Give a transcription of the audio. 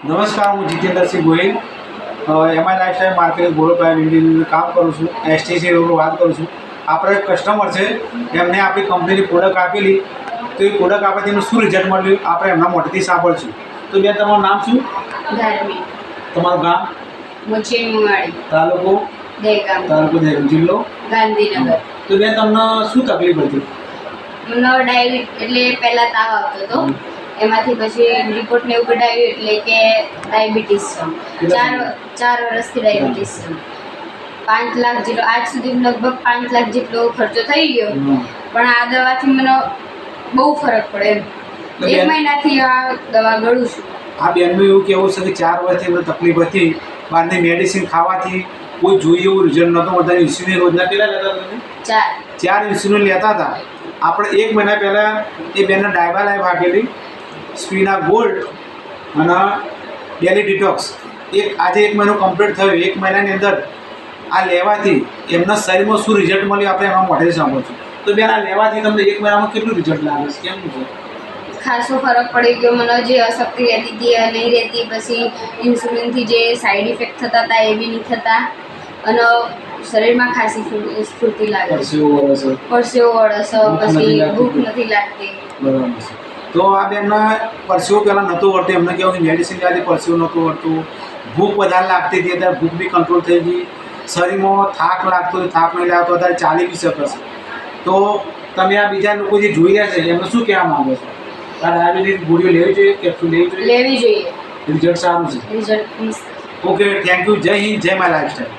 નમસ્કાર, હું Jitendrasinh Gohil MI lifestyle market gold private limited કામ કરું છું. એસટીસી રોડ વાત કરું છું. આપણે એક કસ્ટમર છે, એમને આપણી કંપનીની પ્રોડક્ટ આપેલી, તો એ પ્રોડક્ટ આપણે તેનું શું રિઝલ્ટ મળ્યું આપણે એમના મોઢેથી સાંભળશું. તો બેન, તમારું નામ શું? ધાર્મિક. તમારું ગામ? મોચેમવાડી. તાલુકો? દહેગામ. જિલ્લો? ગાંધીનગર. તો બેન, તમને શું તકલીફ હતી? મને ડાયાબિટીસ એટલે પહેલા તાવ આવતો હતો, એમાંથી પછી રિપોર્ટ ને એવું કઢાવ્યું એટલે કે ડાયાબિટીસ છે. ચાર વર્ષથી ડાયાબિટીસ છે. 5 લાખ જેટલો આજ સુધી લગભગ 5 લાખ જેટલો ખર્ચો થઈ ગયો, પણ આ દવાથી મને બહુ ફરક પડે એમ. 1 મહિનાથી આ દવા ગળું છું. આ બેનનું એવું કહેવું છે કે 4 વર્ષથી મને તકલીફ હતી, બહારની મેડિસિન ખાવાથી કોઈ જોઈએ એવું રિઝલ્ટ નહોતું. બધાને ઇન્સ્યુલિન રોજના કેટલા લેતા હતા? 4 ઇન્સ્યુલિન લેતા હતા. આપણે 1 મહિના પહેલાં એ બેનને ડાયબા લાઈફ આપેલી, સ્પીના ગોલ્ડ અને ડેલી ડિટોક્સ. આજે 1 મહિનો કમ્પ્લીટ થયો. 1 મહિનાની અંદર આ લેવાથી એમના શરીરમાં શું રિઝલ્ટ મળ્યું આપણે એમાં મોઢેથી સાંભળશું. તો બેન, આ લેવાથી તમને 1 મહિનામાં કેટલું રિઝલ્ટ લાગે છે? કેમ છે? ખાસો ફરક પડી ગયો. મને જે અશક્તિ રહેતી હતી એ નહીં રહેતી. પછી ઇન્સ્યુલિનથી જે સાઈડ ઇફેક્ટ થતા હતા એ બી નહીં થતા, અને શરીરમાં ખાસી સ્ફૂર્તિ લાગે. પરસેવો વળે છે, પછી ભૂખ નથી લાગતી. બરાબર છે. તો આ બેનના પરસેવો પહેલાં નહોતું વળતું, એમને કહેવું કે મેડિસિન લેવાથી પરસેવો નહોતું વળતું, ભૂખ વધારે લાગતી હતી, અત્યારે ભૂખ બી કંટ્રોલ થઈ ગઈ, શરીરમાં થાક લાગતો હોય, થાક નહીં લાગતો, અત્યારે ચાલી બી શકશે. તો તમે આ બીજા લોકો જે જોઈ રહ્યા છે એમને શું કહેવા માંગો છો? આ ડાયાબિટીસ ગોળીઓ લેવી જોઈએ, કેપ્સ્યુલ લેવી જોઈએ? લેવી જોઈએ. રિઝલ્ટ સારું છે. રિઝલ્ટ. Okay, thank you. જય હિન્દ, જય માય લાઇફસ્ટાઈલ.